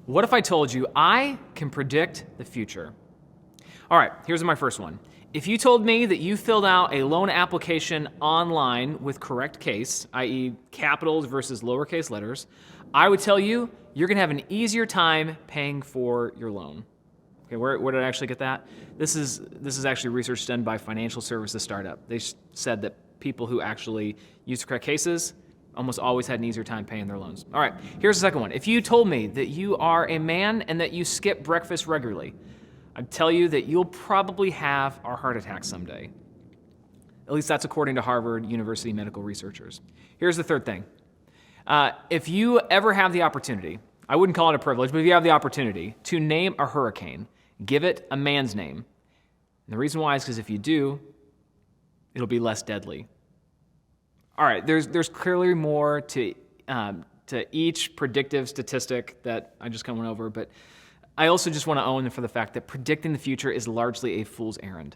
What if I told you I can predict the future? All right, here's my first one. If you told me that you filled out a loan application online with correct case, i.e. capitals versus lowercase letters, I would tell you you're going to have an easier time paying for your loan. Okay, where did I actually get that? This is actually research done by financial services startup. They said that people who actually use correct cases almost always had an easier time paying their loans. All right, here's the second one. If you told me that you are a man and that you skip breakfast regularly, I'd tell you that you'll probably have a heart attack someday. At least that's according to Harvard University medical researchers. Here's the third thing. If you ever have the opportunity, I wouldn't call it a privilege, but if you have the opportunity to name a hurricane, give it a man's name. And the reason why is because if you do, it'll be less deadly. All right, there's clearly more to each predictive statistic that I just kind of went over, but I also just want to own for the fact that predicting the future is largely a fool's errand.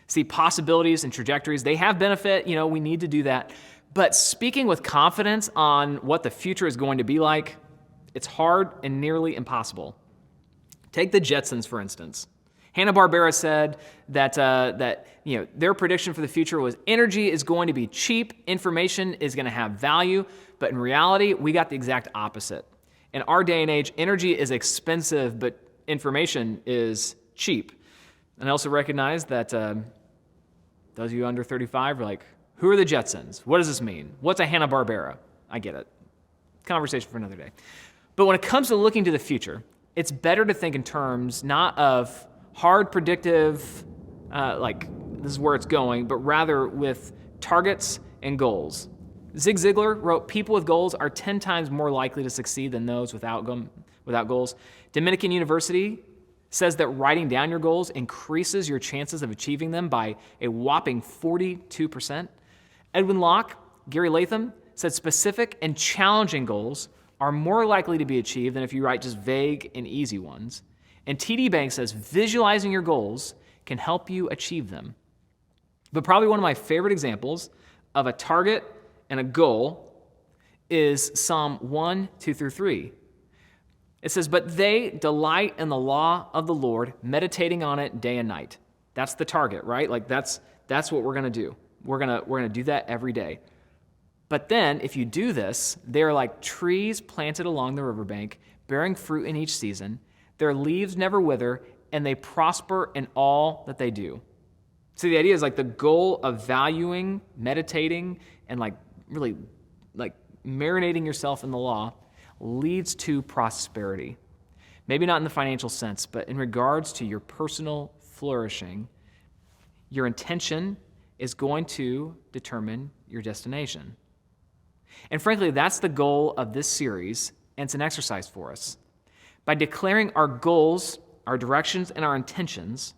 See, possibilities and trajectories, they have benefit, we need to do that. But speaking with confidence on what the future is going to be like, it's hard and nearly impossible. Take the Jetsons, for instance. Hanna-Barbera said that their prediction for the future was energy is going to be cheap, information is going to have value, but in reality, we got the exact opposite. In our day and age, energy is expensive, but information is cheap. And I also recognize that those of you under 35 are like, who are the Jetsons? What does this mean? What's a Hanna-Barbera? I get it. Conversation for another day. But when it comes to looking to the future, it's better to think in terms not of hard predictive, like this is where it's going, but rather with targets and goals. Zig Ziglar wrote, people with goals are 10 times more likely to succeed than those without goals. Dominican University says that writing down your goals increases your chances of achieving them by a whopping 42%. Edwin Locke, Gary Latham, said specific and challenging goals are more likely to be achieved than if you write just vague and easy ones. And TD Bank says visualizing your goals can help you achieve them. But probably one of my favorite examples of a target and a goal is Psalm 1, 2 through 3. It says, but they delight in the law of the Lord, meditating on it day and night. That's the target, right? Like that's what we're going to do. We're going to do that every day. But then if you do this, they're like trees planted along the riverbank, bearing fruit in each season. Their leaves never wither, and they prosper in all that they do. So the idea is like the goal of valuing, meditating, and really marinating yourself in the law leads to prosperity. Maybe not in the financial sense, but in regards to your personal flourishing, your intention is going to determine your destination. And frankly, that's the goal of this series, and it's an exercise for us. By declaring our goals, our directions, and our intentions,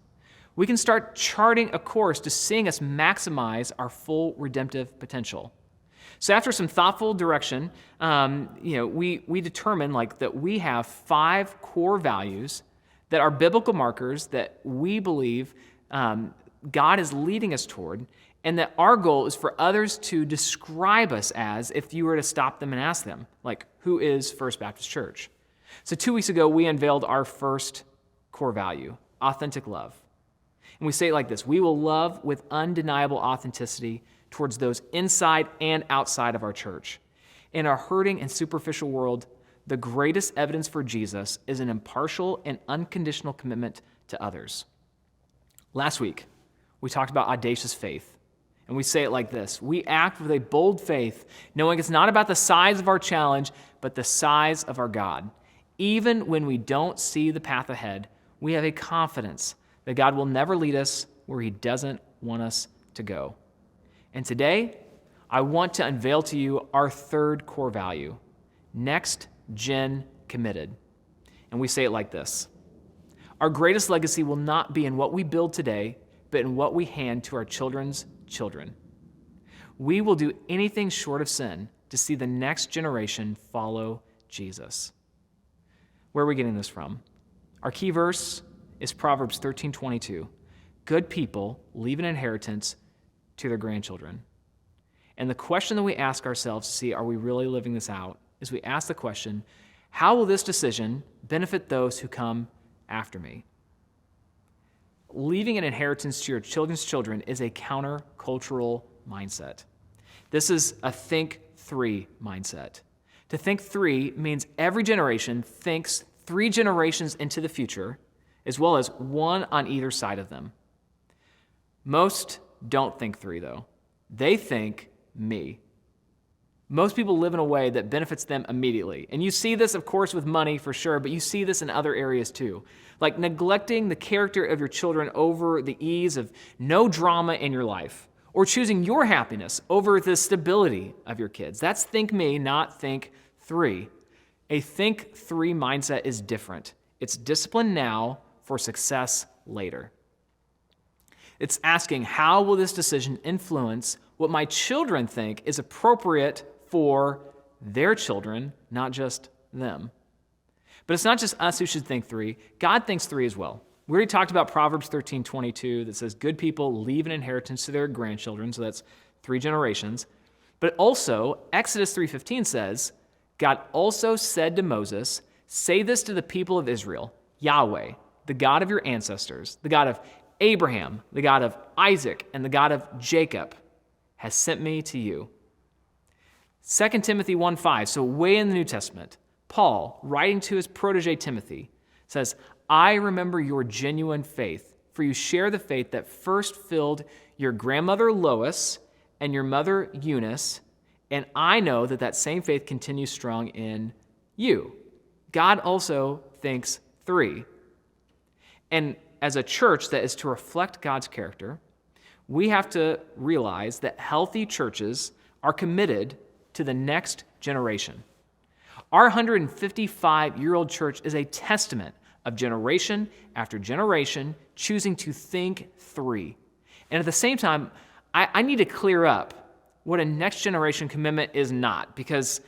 we can start charting a course to seeing us maximize our full redemptive potential. So after some thoughtful direction, we determine that we have 5 core values that are biblical markers that we believe God is leading us toward, and that our goal is for others to describe us as if you were to stop them and ask them, who is First Baptist Church? So 2 weeks ago, we unveiled our first core value, authentic love. And we say it like this: we will love with undeniable authenticity towards those inside and outside of our church. In our hurting and superficial world, the greatest evidence for Jesus is an impartial and unconditional commitment to others. Last week, we talked about audacious faith, and we say it like this: we act with a bold faith, knowing it's not about the size of our challenge, but the size of our God. Even when we don't see the path ahead, we have a confidence that God will never lead us where he doesn't want us to go. And today, I want to unveil to you our third core value, next gen committed. And we say it like this: our greatest legacy will not be in what we build today, but in what we hand to our children's children. We will do anything short of sin to see the next generation follow Jesus. Where are we getting this from? Our key verse is Proverbs 13:22. Good people leave an inheritance to their grandchildren. And the question that we ask ourselves to see, are we really living this out, is we ask the question, how will this decision benefit those who come after me. Leaving an inheritance to your children's children is a countercultural mindset. This is a think three mindset. To think three means every generation thinks 3 generations into the future, as well as one on either side of them. Most don't think three, though. They think me. Most people live in a way that benefits them immediately. And you see this, of course, with money for sure, but you see this in other areas too. Like neglecting the character of your children over the ease of no drama in your life, or choosing your happiness over the stability of your kids. That's think me, not think three. A think three mindset is different. It's discipline now for success later. It's asking, how will this decision influence what my children think is appropriate for their children, not just them? But it's not just us who should think three. God thinks three as well. We already talked about Proverbs 13:22 that says good people leave an inheritance to their grandchildren, so that's 3 generations. But also, Exodus 3:15 says, God also said to Moses, say this to the people of Israel, Yahweh, the God of your ancestors, the God of Abraham, the God of Isaac, and the God of Jacob, has sent me to you. 2 Timothy 1:5, so way in the New Testament, Paul, writing to his protege Timothy, says, I remember your genuine faith, for you share the faith that first filled your grandmother Lois and your mother Eunice, and I know that that same faith continues strong in you. God also thinks three. And as a church that is to reflect God's character, we have to realize that healthy churches are committed to the next generation. Our 155-year-old church is a testament of generation after generation choosing to think three. And at the same time, I need to clear up what a next generation commitment is not, because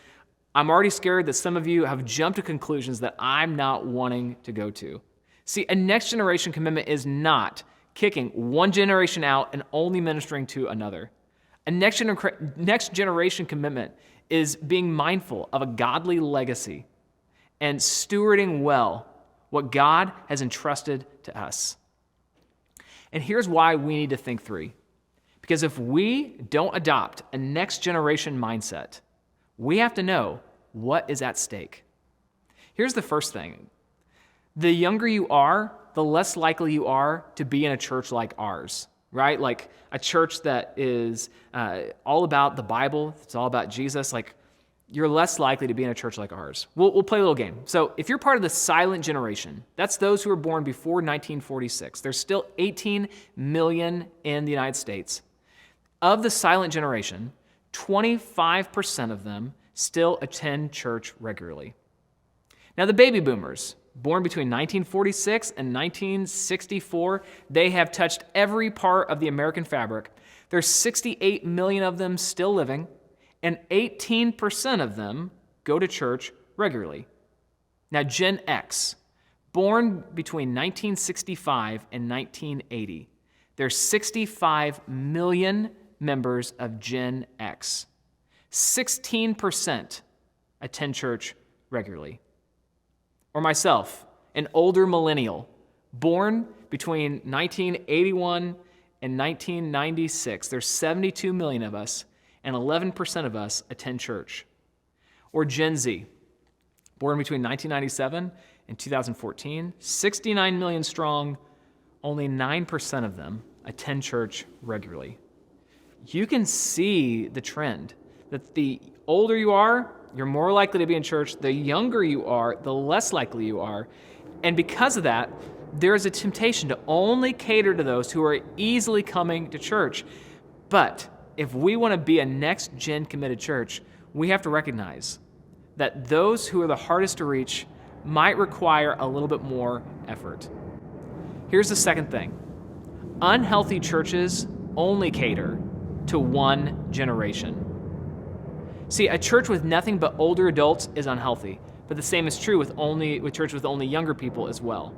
I'm already scared that some of you have jumped to conclusions that I'm not wanting to go to. See, a next generation commitment is not kicking one generation out and only ministering to another. A next generation commitment is being mindful of a godly legacy and stewarding well what God has entrusted to us. And here's why we need to think three. Because if we don't adopt a next generation mindset, we have to know what is at stake. Here's the first thing. The younger you are, the less likely you are to be in a church like ours, right? Like a church that is all about the Bible, it's all about Jesus. Like you're less likely to be in a church like ours. We'll play a little game. So if you're part of the silent generation, that's those who were born before 1946. There's still 18 million in the United States. Of the silent generation, 25% of them still attend church regularly. Now the baby boomers, born between 1946 and 1964, they have touched every part of the American fabric. There's 68 million of them still living, and 18% of them go to church regularly. Now Gen X, born between 1965 and 1980, there's 65 million members of Gen X. 16% attend church regularly. Or myself, an older millennial, born between 1981 and 1996. There's 72 million of us, and 11% of us attend church. Or Gen Z, born between 1997 and 2014, 69 million strong, only 9% of them attend church regularly. You can see the trend that the older you are, you're more likely to be in church. The younger you are, the less likely you are. And because of that, there is a temptation to only cater to those who are easily coming to church. But if we want to be a next-gen committed church, we have to recognize that those who are the hardest to reach might require a little bit more effort. Here's the second thing. Unhealthy churches only cater to one generation. See, a church with nothing but older adults is unhealthy, but the same is true with church with only younger people as well.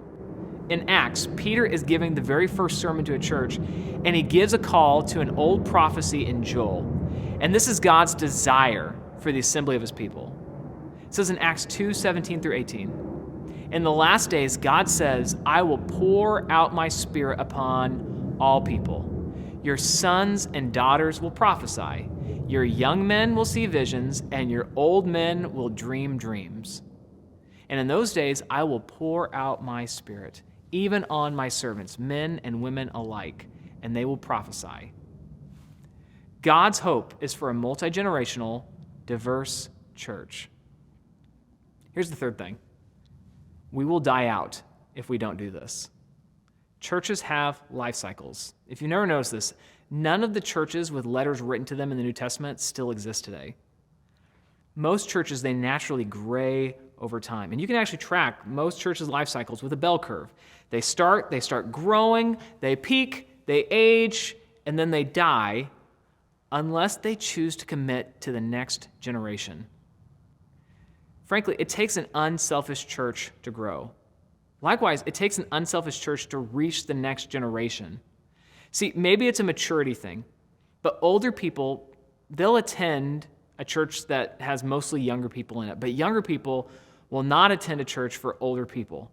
In Acts, Peter is giving the very first sermon to a church, and he gives a call to an old prophecy in Joel. And this is God's desire for the assembly of his people. It says in Acts 2:17 through 18, In the last days, God says, I will pour out my Spirit upon all people. Your sons and daughters will prophesy. Your young men will see visions, and your old men will dream dreams. And in those days, I will pour out my Spirit, even on my servants, men and women alike, and they will prophesy. God's hope is for a multi-generational, diverse church. Here's the third thing. We will die out if we don't do this. Churches have life cycles. If you've never noticed this, none of the churches with letters written to them in the New Testament still exist today. Most churches, they naturally gray over time. And you can actually track most churches' life cycles with a bell curve. They start growing, they peak, they age, and then they die unless they choose to commit to the next generation. Frankly, it takes an unselfish church to grow. Likewise, it takes an unselfish church to reach the next generation. See, maybe it's a maturity thing, but older people, they'll attend a church that has mostly younger people in it, but younger people will not attend a church for older people.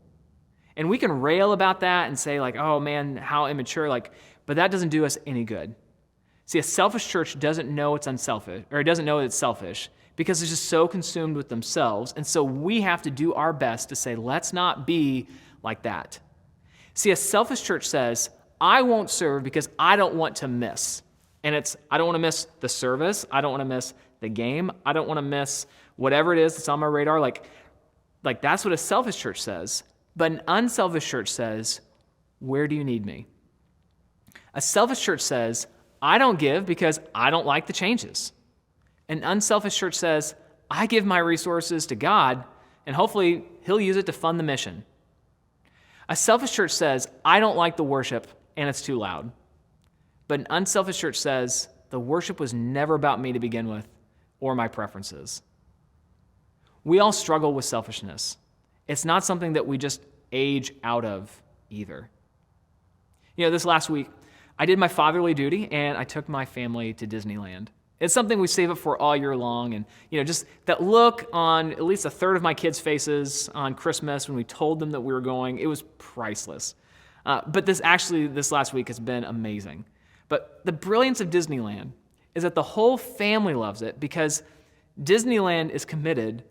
And we can rail about that and say like, oh man, how immature, but that doesn't do us any good. See, a selfish church doesn't know it's unselfish, or it doesn't know it's selfish, because it's just so consumed with themselves. And so we have to do our best to say, let's not be like that. See, a selfish church says, I won't serve because I don't want to miss. And I don't want to miss the service. I don't want to miss the game. I don't want to miss whatever it is that's on my radar. Like that's what a selfish church says. But an unselfish church says, where do you need me? A selfish church says, I don't give because I don't like the changes. An unselfish church says, I give my resources to God, and hopefully he'll use it to fund the mission. A selfish church says, I don't like the worship, and it's too loud. But an unselfish church says, the worship was never about me to begin with, or my preferences. We all struggle with selfishness. It's not something that we just age out of either. This last week, I did my fatherly duty, and I took my family to Disneyland. It's something we save up for all year long, and just that look on at least a third of my kids' faces on Christmas when we told them that we were going, it was priceless. But this last week has been amazing. But the brilliance of Disneyland is that the whole family loves it because Disneyland is committed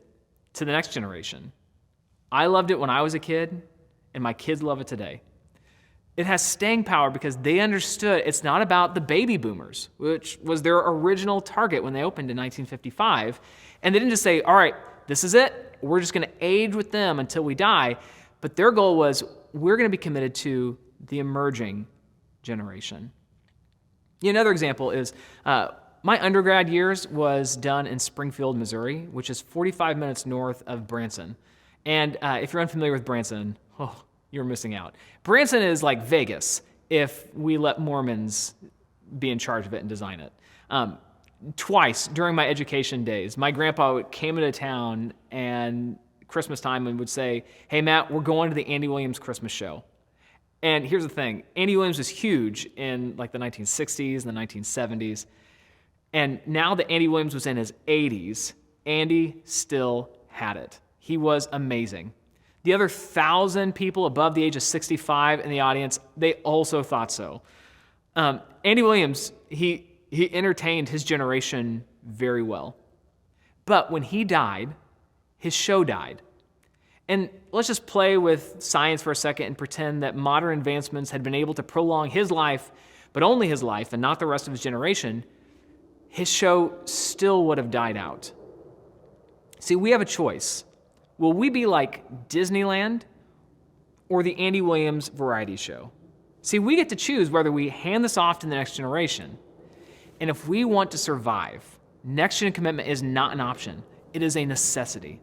to the next generation. I loved it when I was a kid, and my kids love it today. It has staying power because they understood it's not about the baby boomers, which was their original target when they opened in 1955. And they didn't just say, all right, this is it. We're just going to age with them until we die. But their goal was, we're going to be committed to the emerging generation. Another example is my undergrad years was done in Springfield, Missouri, which is 45 minutes north of Branson. And if you're unfamiliar with Branson, you're missing out. Branson is like Vegas if we let Mormons be in charge of it and design it. Twice during my education days, my grandpa came into town and Christmas time and would say, hey, Matt, we're going to the Andy Williams Christmas show. And here's the thing. Andy Williams was huge in the 1960s and the 1970s. And now that Andy Williams was in his 80s, Andy still had it. He was amazing. The other 1,000 people above the age of 65 in the audience, they also thought so. Andy Williams, he entertained his generation very well. But when he died, his show died. And let's just play with science for a second and pretend that modern advancements had been able to prolong his life, but only his life and not the rest of his generation. His show still would have died out. See, we have a choice. Will we be like Disneyland or the Andy Williams variety show? See, we get to choose whether we hand this off to the next generation. And if we want to survive, next-gen commitment is not an option. It is a necessity.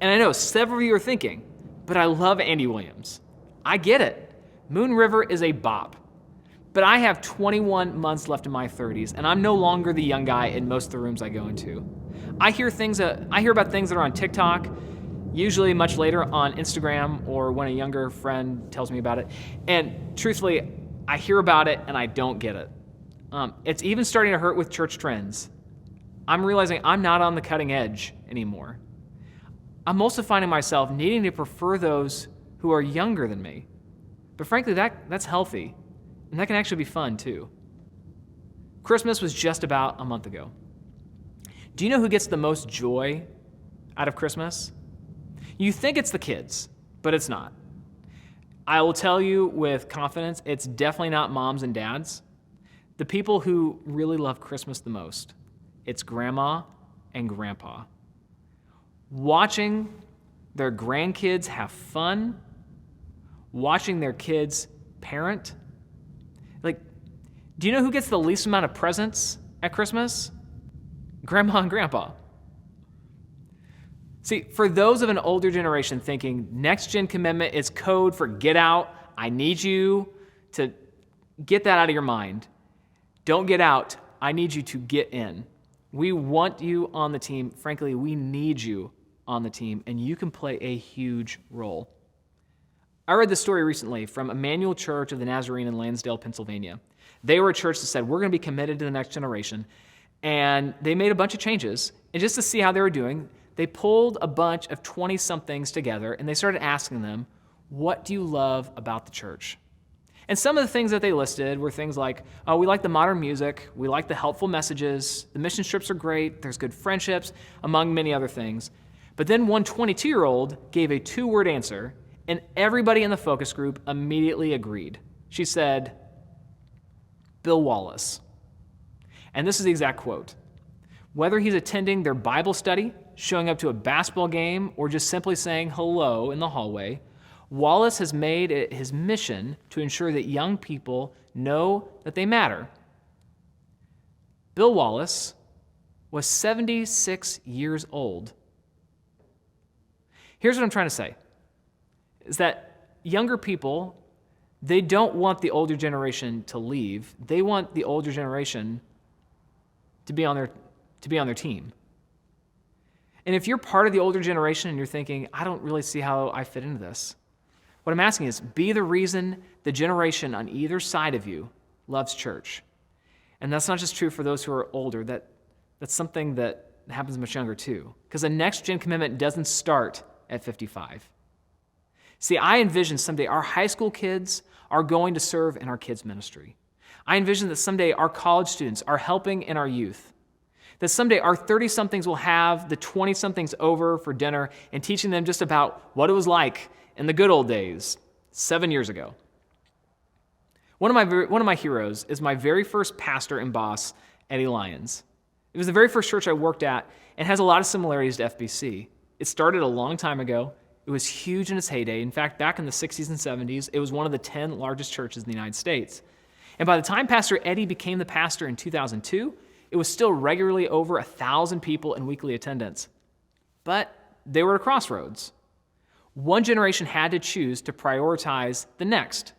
And I know several of you are thinking, but I love Andy Williams. I get it. Moon River is a bop. But I have 21 months left in my 30s, and I'm no longer the young guy in most of the rooms I go into. I hear about things that are on TikTok, usually much later on Instagram or when a younger friend tells me about it. And truthfully, I hear about it and I don't get it. It's even starting to hurt with church trends. I'm realizing I'm not on the cutting edge anymore. I'm also finding myself needing to prefer those who are younger than me. But frankly, that's healthy, and that can actually be fun too. Christmas was just about a month ago. Do you know who gets the most joy out of Christmas? You think it's the kids, but it's not. I will tell you with confidence, it's definitely not moms and dads. The people who really love Christmas the most, it's grandma and grandpa. Watching their grandkids have fun, watching their kids parent. Do you know who gets the least amount of presents at Christmas? Grandma and grandpa. See, for those of an older generation thinking next gen commitment is code for get out, I need you to get that out of your mind. Don't get out, I need you to get in. We want you on the team. Frankly, we need you on the team, and you can play a huge role. I read this story recently from Emmanuel Church of the Nazarene in Lansdale, Pennsylvania. They were a church that said, we're going to be committed to the next generation. And they made a bunch of changes. And just to see how they were doing, they pulled a bunch of 20-somethings together, and they started asking them, what do you love about the church? And some of the things that they listed were things like, oh, we like the modern music, we like the helpful messages, the mission trips are great, there's good friendships, among many other things. But then one 22-year-old gave a 2-word answer, and everybody in the focus group immediately agreed. She said, Bill Wallace. And this is the exact quote. Whether he's attending their Bible study, showing up to a basketball game, or just simply saying hello in the hallway, Wallace has made it his mission to ensure that young people know that they matter. Bill Wallace was 76 years old. Here's what I'm trying to say, is that younger people, they don't want the older generation to leave. They want the older generation to be on their team. And if you're part of the older generation and you're thinking, I don't really see how I fit into this, what I'm asking is, be the reason the generation on either side of you loves church. And that's not just true for those who are older. That's something that happens much younger too. Because the next gen commitment doesn't start at 55. See, I envision someday our high school kids are going to serve in our kids' ministry. I envision that someday our college students are helping in our youth. That someday our 30-somethings will have the 20-somethings over for dinner and teaching them just about what it was like in the good old days 7 years ago. One of my heroes is my very first pastor and boss, Eddie Lyons. It was the very first church I worked at and has a lot of similarities to FBC. It started a long time ago. It was huge in its heyday. In fact, back in the 60s and 70s, it was one of the 10 largest churches in the United States. And by the time Pastor Eddie became the pastor in 2002, it was still regularly over 1,000 people in weekly attendance. But they were at a crossroads. One generation had to choose to prioritize the next.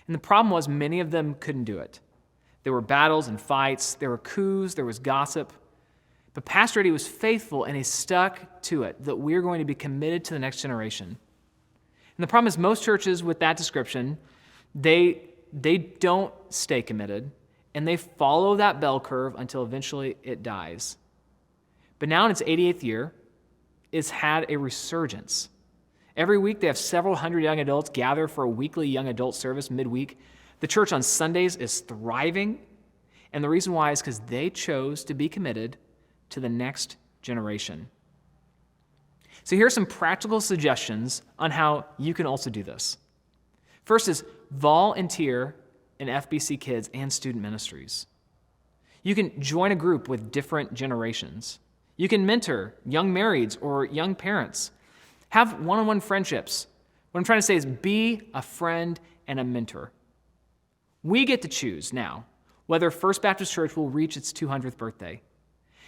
And the problem was many of them couldn't do it. There were battles and fights, there were coups, there was gossip. But Pastor Eddie was faithful, and he stuck to it, that we're going to be committed to the next generation. And the problem is most churches with that description, they don't stay committed, and they follow that bell curve until eventually it dies. But now in its 88th year, it's had a resurgence. Every week they have several hundred young adults gather for a weekly young adult service midweek. The church on Sundays is thriving, and the reason why is because they chose to be committed to the next generation. So here are some practical suggestions on how you can also do this. First is volunteer in FBC Kids and student ministries. You can join a group with different generations. You can mentor young marrieds or young parents. Have one-on-one friendships. What I'm trying to say is be a friend and a mentor. We get to choose now whether First Baptist Church will reach its 200th birthday.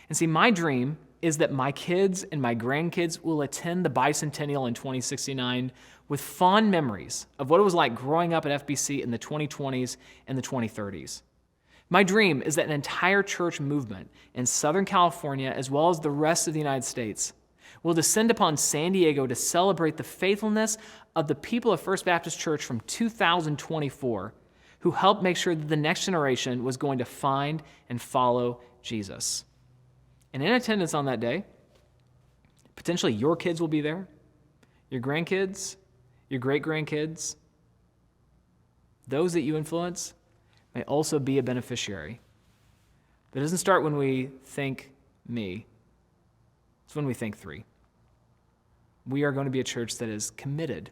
And see, my dream is that my kids and my grandkids will attend the bicentennial in 2069 with fond memories of what it was like growing up at FBC in the 2020s and the 2030s. My dream is that an entire church movement in Southern California, as well as the rest of the United States, will descend upon San Diego to celebrate the faithfulness of the people of First Baptist Church from 2024 who helped make sure that the next generation was going to find and follow Jesus. And in attendance on that day, Potentially your kids will be there, your grandkids, your great-grandkids. Those that you influence may also be a beneficiary. But it doesn't start when we think me. It's when we think three. We are going to be a church that is committed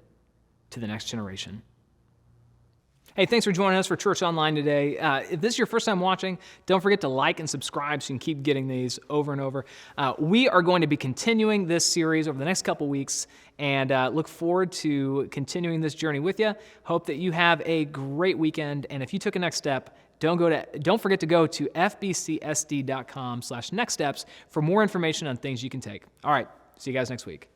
to the next generation. Hey, thanks for joining us for Church Online today. If this is your first time watching, don't forget to like and subscribe so you can keep getting these over and over. We are going to be continuing this series over the next couple weeks and look forward to continuing this journey with you. Hope that you have a great weekend, and if you took a next step, don't forget to go to fbcsd.com/nextsteps for more information on things you can take. All right, see you guys next week.